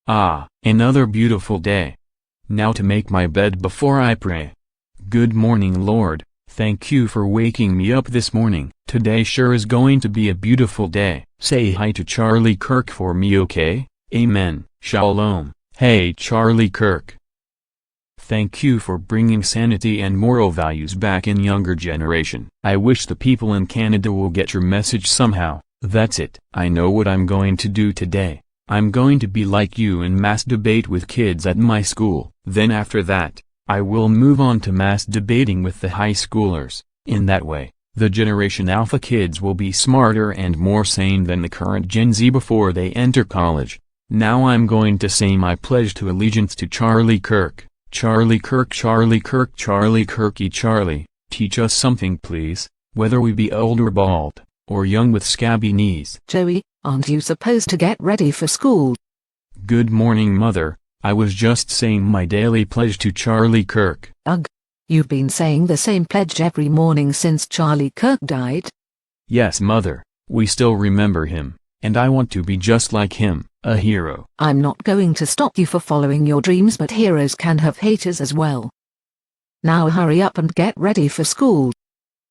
Ah, another beautiful day. Now to make my bed before I pray. Good morning, Lord. Thank you for waking me up this morning. Today sure is going to be a beautiful day. Say hi to Charlie Kirk for me, okay? Amen. Shalom. Hey Charlie Kirk. Thank you for bringing sanity and moral values back in younger generation. I wish the people in Canada will get your message somehow. That's it. I know what I'm going to do today. I'm going to be like you and mass debate with kids at my school. Then after that, I will move on to mass debating with the high schoolers. In that way, the Generation Alpha kids will be smarter and more sane than the current Gen Z before they enter college. Now I'm going to say my pledge to allegiance to Charlie Kirk. Charlie Kirk, Charlie Kirk, Charlie Kirky Charlie, teach us something please, whether we be old or bald, or young with scabby knees. Joey, aren't you supposed to get ready for school? Good morning, Mother. I was just saying my daily pledge to Charlie Kirk. Ugh. You've been saying the same pledge every morning since Charlie Kirk died? Yes, Mother. We still remember him, and I want to be just like him, a hero. I'm not going to stop you for following your dreams, but heroes can have haters as well. Now hurry up and get ready for school.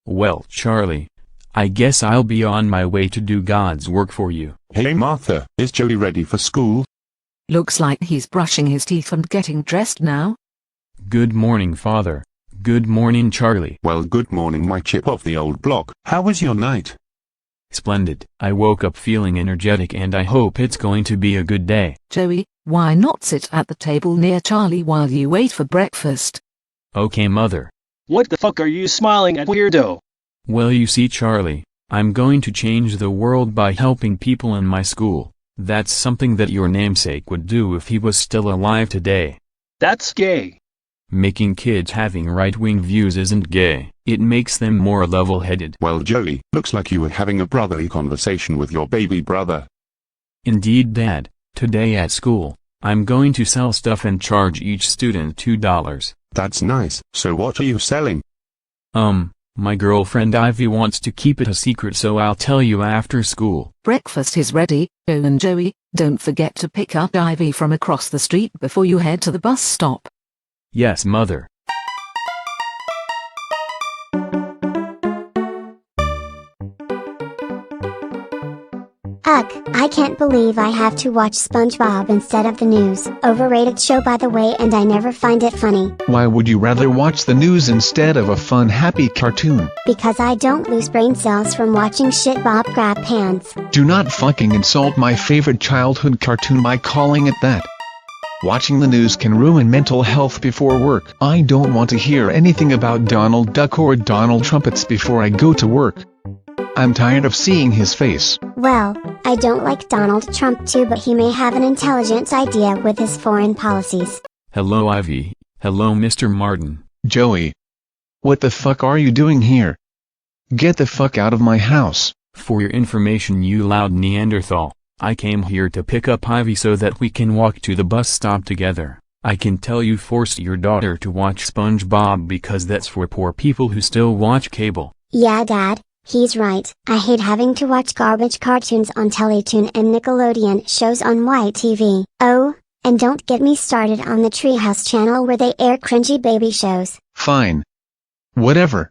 Well, Charlie, I guess I'll be on my way to do God's work for you. Hey Martha, is Joey ready for school? Looks like he's brushing his teeth and getting dressed now. Good morning, Father. Good morning, Charlie. Well, good morning, my chip of the old block. How was your night? Splendid. I woke up feeling energetic and I hope it's going to be a good day. Joey, why not sit at the table near Charlie while you wait for breakfast? Okay, Mother. What the fuck are you smiling at, weirdo? Well, you see, Charlie, I'm going to change the world by helping people in my school. That's something that your namesake would do if he was still alive today. That's gay. Making kids having right-wing views isn't gay. It makes them more level-headed. Well, Joey, looks like you were having a brotherly conversation with your baby brother. Indeed, Dad. Today at school, I'm going to sell stuff and charge each student $2. That's nice. So what are you selling? My girlfriend Ivy wants to keep it a secret, so I'll tell you after school. Breakfast is ready. Oh, and Joey, don't forget to pick up Ivy from across the street before you head to the bus stop. Yes, Mother. Ugh, I can't believe I have to watch SpongeBob instead of the news. Overrated show by the way, and I never find it funny. Why would you rather watch the news instead of a fun happy cartoon? Because I don't lose brain cells from watching shit Bob Crab Pants. Do not fucking insult my favorite childhood cartoon by calling it that. Watching the news can ruin mental health before work. I don't want to hear anything about Donald Duck or Donald Trumpets before I go to work. I'm tired of seeing his face. Well, I don't like Donald Trump too, but he may have an intelligent idea with his foreign policies. Hello, Ivy. Hello, Mr. Martin. Joey. What the fuck are you doing here? Get the fuck out of my house. For your information, you loud Neanderthal, I came here to pick up Ivy so that we can walk to the bus stop together. I can tell you forced your daughter to watch SpongeBob because that's for poor people who still watch cable. Yeah, Dad. He's right. I hate having to watch garbage cartoons on Teletoon and Nickelodeon shows on YTV. Oh, and don't get me started on the Treehouse channel where they air cringy baby shows. Fine. Whatever.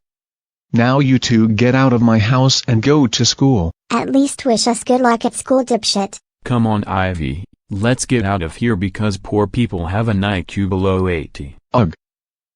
Now you two get out of my house and go to school. At least wish us good luck at school, dipshit. Come on, Ivy. Let's get out of here because poor people have an IQ below 80. Ugh.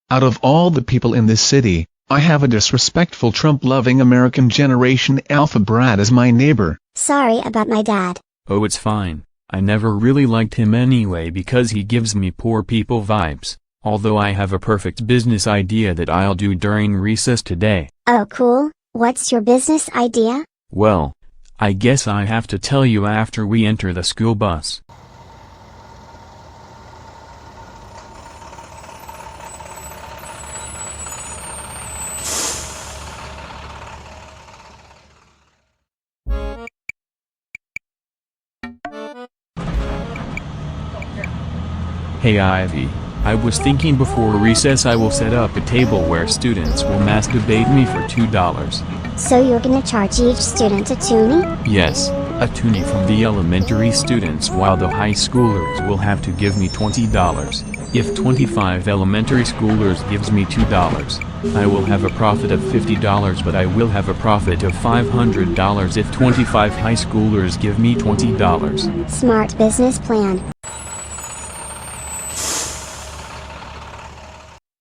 Out of all the people in this city, I have a disrespectful Trump-loving American Generation Alpha brat as my neighbor. Sorry about my dad. Oh, it's fine. I never really liked him anyway because he gives me poor people vibes. Although I have a perfect business idea that I'll do during recess today. Oh, cool. What's your business idea? Well, I guess I have to tell you after we enter the school bus. Hey Ivy, I was thinking before recess I will set up a table where students will mass debate me for $2. So you're gonna charge each student a toonie? Yes, a toonie from the elementary students while the high schoolers will have to give me $20. If 25 elementary schoolers gives me $2, I will have a profit of $50, but I will have a profit of $500 if 25 high schoolers give me $20. Smart business plan.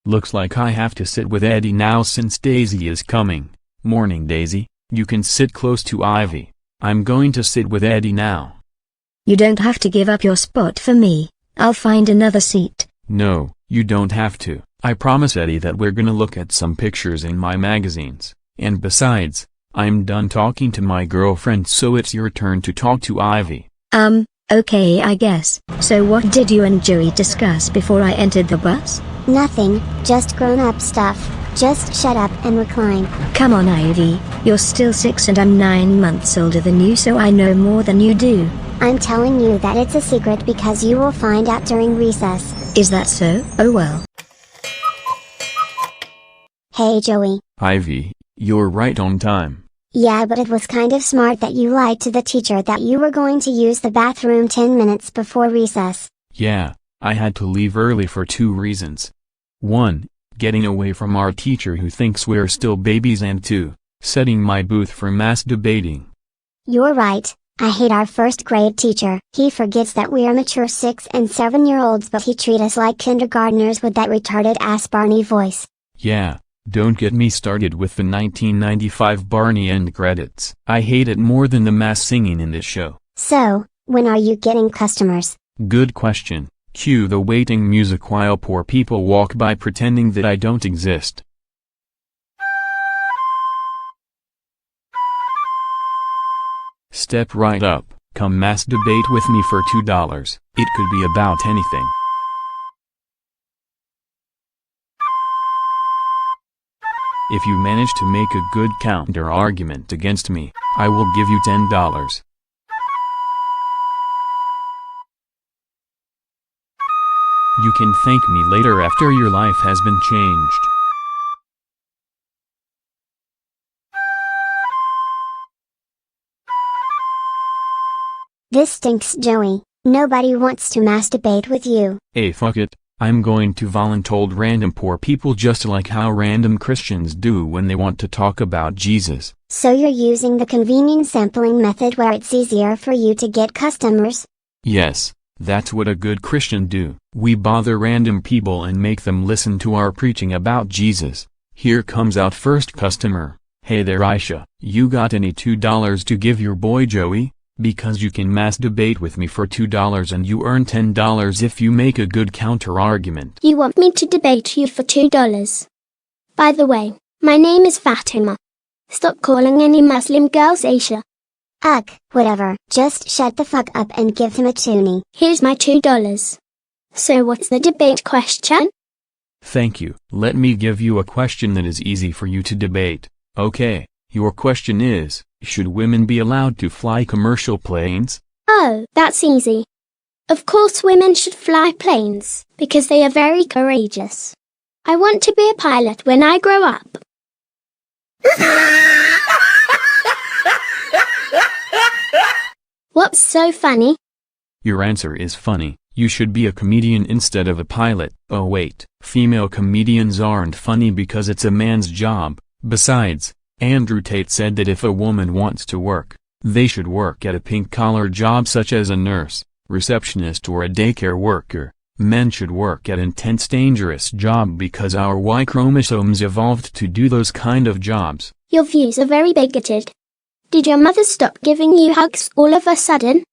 Looks like I have to sit with Eddie now since Daisy is coming. Morning, Daisy. You can sit close to Ivy. I'm going to sit with Eddie now. You don't have to give up your spot for me. I'll find another seat. No, you don't have to. I promise Eddie that we're gonna look at some pictures in my magazines. And besides, I'm done talking to my girlfriend, so it's your turn to talk to Ivy. Okay, I guess. So what did you and Joey discuss before I entered the bus? Nothing, just grown-up stuff. Just shut up and recline. Come on, Ivy. You're still 6 and I'm 9 months older than you, so I know more than you do. I'm telling you that it's a secret because you will find out during recess. Is that so? Oh well. Hey Joey. Ivy, you're right on time. Yeah, but it was kind of smart that you lied to the teacher that you were going to use the bathroom 10 minutes before recess. Yeah, I had to leave early for 2 reasons. 1, getting away from our teacher who thinks we're still babies, and 2, setting my booth for mass debating. You're right. I hate our first grade teacher. He forgets that we are mature 6 and 7-year-olds, but he treats us like kindergartners with that retarded ass Barney voice. Yeah, don't get me started with the 1995 Barney end credits. I hate it more than the mass singing in this show. So, when are you getting customers? Good question. Cue the waiting music while poor people walk by pretending that I don't exist. Step right up, come mass debate with me for $2. It could be about anything. If you manage to make a good counter argument against me, I will give you $10. You can thank me later after your life has been changed. This stinks, Joey. Nobody wants to masturbate with you. Hey, fuck it. I'm going to voluntold random poor people just like how random Christians do when they want to talk about Jesus. So you're using the convenient sampling method where it's easier for you to get customers? Yes, that's what a good Christian do. We bother random people and make them listen to our preaching about Jesus. Here comes our first customer. Hey there, Aisha. You got any $2 to give your boy Joey? Because you can mass debate with me for $2 and you earn $10 if you make a good counter argument. You want me to debate you for $2? By the way, my name is Fatima. Stop calling any Muslim girls Aisha. Ugh, whatever. Just shut the fuck up and give him a toonie. Here's my $2. So what's the debate question? Thank you. Let me give you a question that is easy for you to debate. Okay, your question is, should women be allowed to fly commercial planes? Oh, that's easy. Of course women should fly planes, because they are very courageous. I want to be a pilot when I grow up. What's so funny? Your answer is funny. You should be a comedian instead of a pilot. Oh wait, female comedians aren't funny because it's a man's job. Besides, Andrew Tate said that if a woman wants to work, they should work at a pink-collar job such as a nurse, receptionist or a daycare worker. Men should work at an intense dangerous job because our Y chromosomes evolved to do those kind of jobs. Your views are very bigoted. Did your mother stop giving you hugs all of a sudden?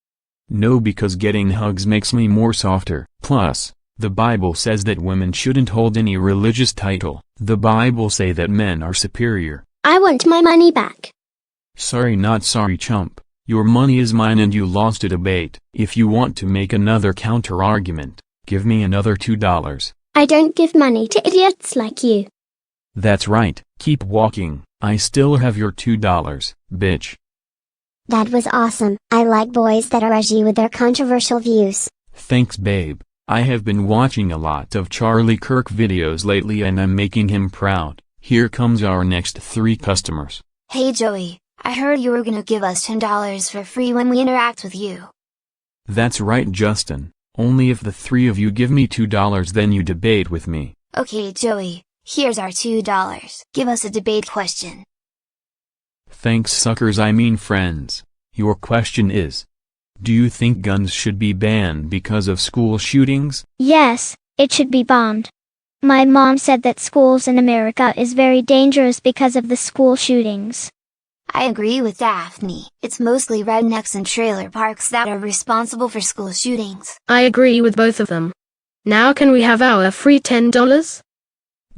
No, because getting hugs makes me more softer. Plus, the Bible says that women shouldn't hold any religious title. The Bible say that men are superior. I want my money back. Sorry, not sorry, chump. Your money is mine and you lost a debate. If you want to make another counter-argument, give me another $2. I don't give money to idiots like you. That's right. Keep walking. I still have your $2, bitch. That was awesome. I like boys that are edgy with their controversial views. Thanks, babe. I have been watching a lot of Charlie Kirk videos lately and I'm making him proud. Here comes our next 3 customers. Hey Joey, I heard you were gonna give us $10 for free when we interact with you. That's right, Justin. Only if the three of you give me $2 then you debate with me. Okay, Joey, here's our $2. Give us a debate question. Thanks, suckers, I mean friends. Your question is: do you think guns should be banned because of school shootings? Yes, it should be banned. My mom said that schools in America is very dangerous because of the school shootings. I agree with Daphne. It's mostly rednecks and trailer parks that are responsible for school shootings. I agree with both of them. Now can we have our free $10?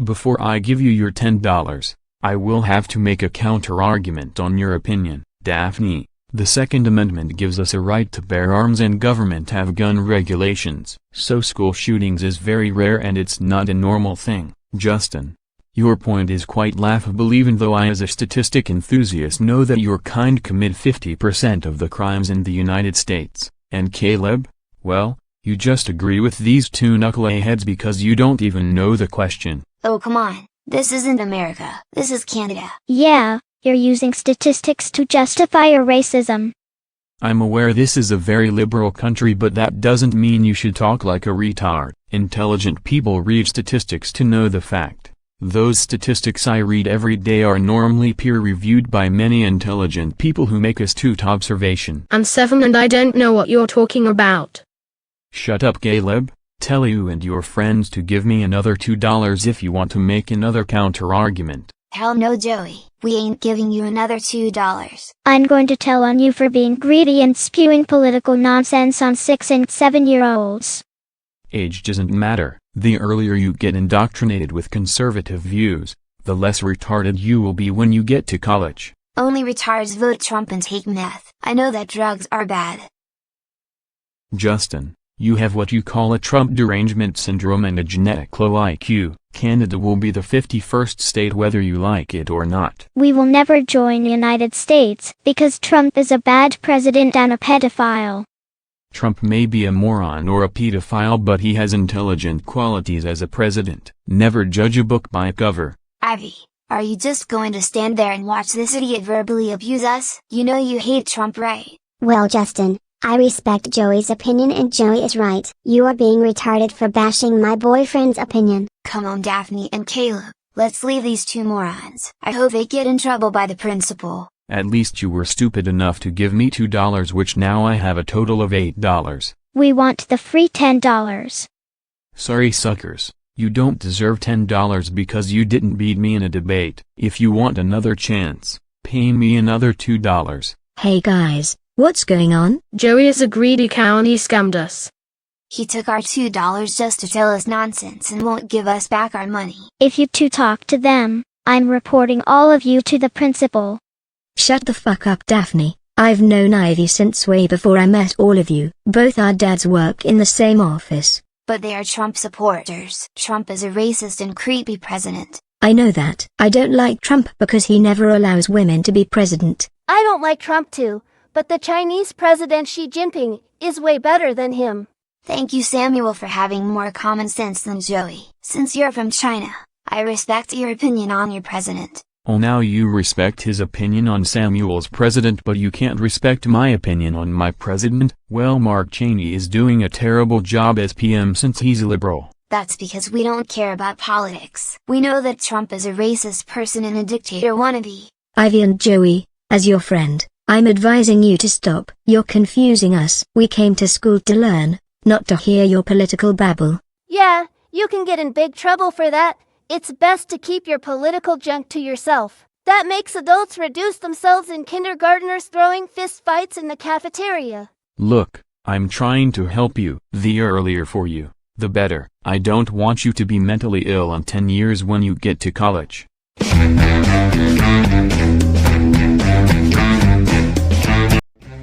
Before I give you your $10, I will have to make a counter-argument on your opinion, Daphne. The Second Amendment gives us a right to bear arms and government have gun regulations, so school shootings is very rare and it's not a normal thing. Justin, your point is quite laughable even though I as a statistic enthusiast know that your kind commit 50% of the crimes in the United States. And Caleb, well, you just agree with these two knuckleheads because you don't even know the question. Oh come on, this isn't America, this is Canada. Yeah. You're using statistics to justify your racism. I'm aware this is a very liberal country, but that doesn't mean you should talk like a retard. Intelligent people read statistics to know the fact. Those statistics I read every day are normally peer-reviewed by many intelligent people who make astute observation. I'm 7 and I don't know what you're talking about. Shut up, Caleb. Tell you and your friends to give me another $2 if you want to make another counter-argument. Hell no, Joey, we ain't giving you another $2. I'm going to tell on you for being greedy and spewing political nonsense on 6 and 7-year-olds. Age doesn't matter. The earlier you get indoctrinated with conservative views, the less retarded you will be when you get to college. Only retards vote Trump and take meth. I know that drugs are bad. Justin, you have what you call a Trump derangement syndrome and a genetic low IQ. Canada will be the 51st state whether you like it or not. We will never join the United States because Trump is a bad president and a pedophile. Trump may be a moron or a pedophile, but he has intelligent qualities as a president. Never judge a book by its cover. Ivy, are you just going to stand there and watch this idiot verbally abuse us? You know you hate Trump, right? Well, Justin, I respect Joey's opinion and Joey is right. You are being retarded for bashing my boyfriend's opinion. Come on, Daphne and Caleb, let's leave these two morons. I hope they get in trouble by the principal. At least you were stupid enough to give me $2, which now I have a total of $8. We want the free $10. Sorry, suckers. You don't deserve $10 because you didn't beat me in a debate. If you want another chance, pay me another $2. Hey guys, what's going on? Joey is a greedy cow and he scammed us. He took our $2 just to tell us nonsense and won't give us back our money. If you two talk to them, I'm reporting all of you to the principal. Shut the fuck up, Daphne. I've known Ivy since way before I met all of you. Both our dads work in the same office. But they are Trump supporters. Trump is a racist and creepy president. I know that. I don't like Trump because he never allows women to be president. I don't like Trump too, but the Chinese president Xi Jinping is way better than him. Thank you, Samuel, for having more common sense than Joey. Since you're from China, I respect your opinion on your president. Oh, now you respect his opinion on Samuel's president, but you can't respect my opinion on my president? Well, Mark Cheney is doing a terrible job as PM since he's a liberal. That's because we don't care about politics. We know that Trump is a racist person and a dictator wannabe. Ivy and Joey, as your friend, I'm advising you to stop. You're confusing us. We came to school to learn, not to hear your political babble. Yeah, you can get in big trouble for that. It's best to keep your political junk to yourself. That makes adults reduce themselves in kindergartners throwing fist fights in the cafeteria. Look, I'm trying to help you. The earlier for you, the better. I don't want you to be mentally ill in 10 years when you get to college.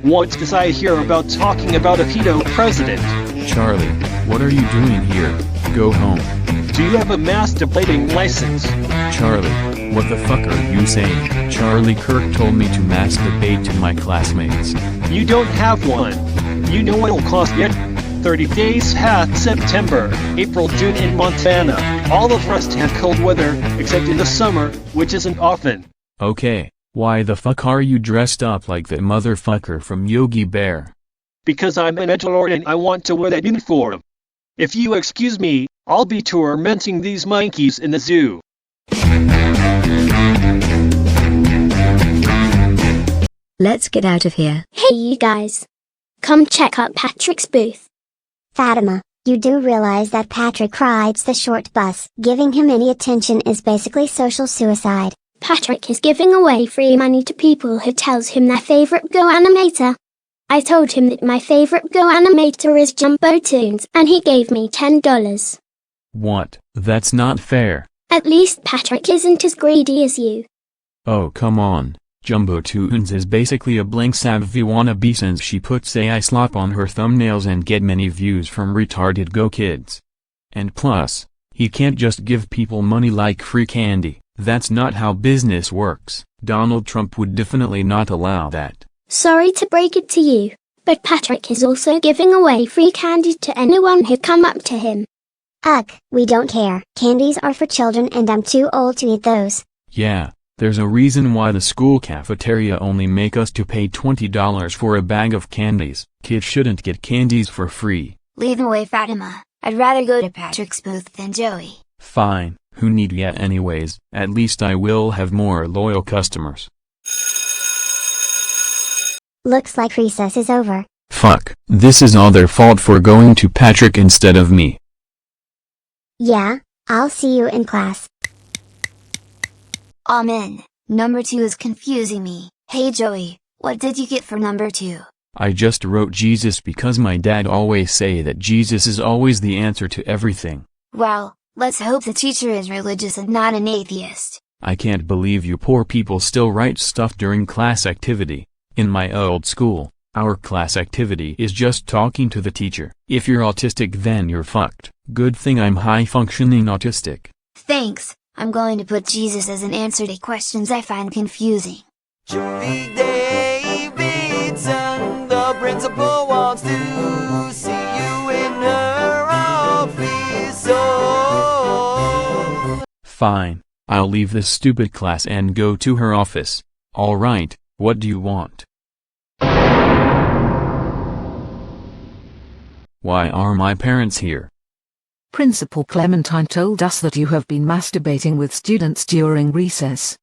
What's this I hear about talking about a pedo president? Charlie, what are you doing here? Go home. Do you have a masturbating license? Charlie, what the fuck are you saying? Charlie Kirk told me to masturbate to my classmates. You don't have one. You know what'll cost yet? 30 days past September, April, June in Montana. All of us have cold weather, except in the summer, which isn't often. Okay, Why the fuck are you dressed up like the motherfucker from Yogi Bear? Because I'm an edgelord and I want to wear that uniform. If you excuse me, I'll be tormenting these monkeys in the zoo. Let's get out of here. Hey you guys. Come check out Patrick's booth. Fatima, you do realize that Patrick rides the short bus. Giving him any attention is basically social suicide. Patrick is giving away free money to people who tells him their favorite Go animator. I told him that my favorite Go animator is Jumbo Toons and he gave me $10. What? That's not fair. At least Patrick isn't as greedy as you. Oh come on. Jumbo Toons is basically a blank savvy wannabe since she puts AI slop on her thumbnails and get many views from retarded Go kids. And plus, he can't just give people money like free candy. That's not how business works. Donald Trump would definitely not allow that. Sorry to break it to you, but Patrick is also giving away free candy to anyone who come up to him. Ugh, we don't care. Candies are for children and I'm too old to eat those. Yeah, there's a reason why the school cafeteria only make us to pay $20 for a bag of candies. Kids shouldn't get candies for free. Leave him away, Fatima. I'd rather go to Patrick's booth than Joey. Fine, who need ya anyways? At least I will have more loyal customers. Looks like recess is over. Fuck, this is all their fault for going to Patrick instead of me. Yeah, I'll see you in class. Amen. Number 2 is confusing me. Hey Joey, what did you get for number 2? I just wrote Jesus because my dad always say that Jesus is always the answer to everything. Well, let's hope the teacher is religious and not an atheist. I can't believe you poor people still write stuff during class activity. In my old school, our class activity is just talking to the teacher. If you're autistic then you're fucked. Good thing I'm high-functioning autistic. Thanks, I'm going to put Jesus as an answer to questions I find confusing. Joey Davidson, the principal wants to see you in her office. Oh. Fine, I'll leave this stupid class and go to her office. Alright, what do you want? Why are my parents here? Principal Clementine told us that you have been masturbating with students during recess.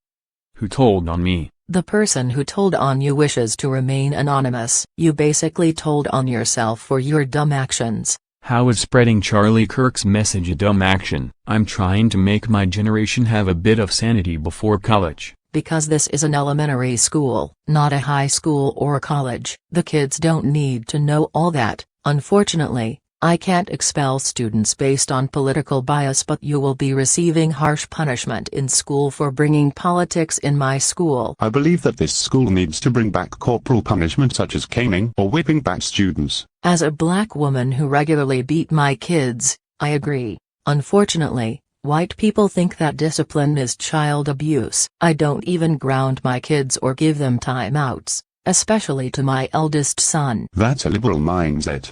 Who told on me? The person who told on you wishes to remain anonymous. You basically told on yourself for your dumb actions. How is spreading Charlie Kirk's message a dumb action? I'm trying to make my generation have a bit of sanity before college. Because this is an elementary school, not a high school or a college. The kids don't need to know all that. Unfortunately, I can't expel students based on political bias, but you will be receiving harsh punishment in school for bringing politics in my school. I believe that this school needs to bring back corporal punishment such as caning or whipping back students. As a black woman who regularly beat my kids, I agree. Unfortunately, white people think that discipline is child abuse. I don't even ground my kids or give them timeouts, especially to my eldest son. That's a liberal mindset.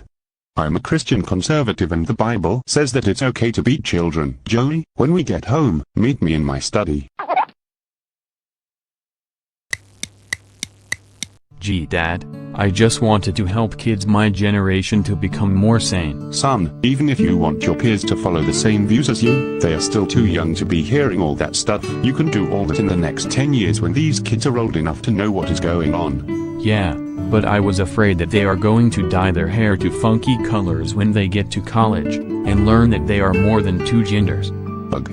I'm a Christian conservative and the Bible says that it's okay to beat children. Joey, when we get home, meet me in my study. Gee Dad, I just wanted to help kids my generation to become more sane. Son, even if you want your peers to follow the same views as you, they are still too young to be hearing all that stuff. You can do all that in the next 10 years when these kids are old enough to know what is going on. Yeah, but I was afraid that they are going to dye their hair to funky colors when they get to college, and learn that they are more than two genders. Ugh.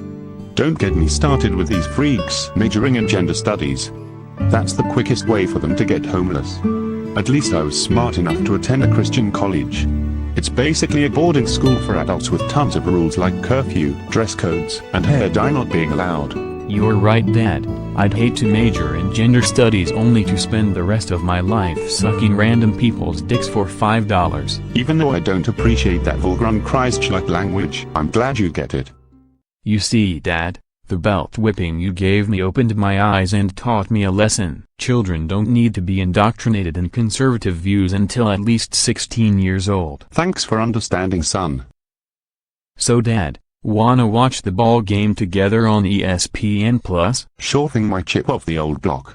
Don't get me started with these freaks majoring in gender studies. That's the quickest way for them to get homeless. At least I was smart enough to attend a Christian college. It's basically a boarding school for adults with tons of rules like curfew, dress codes, and hair dye not being allowed. You're right Dad, I'd hate to major in gender studies only to spend the rest of my life sucking random people's dicks for $5. Even though I don't appreciate that vulgar Christ-like language, I'm glad you get it. You see Dad, the belt whipping you gave me opened my eyes and taught me a lesson. Children don't need to be indoctrinated in conservative views until at least 16 years old. Thanks for understanding, son. So Dad, wanna watch the ball game together on ESPN Plus? Sure thing, my chip off the old block.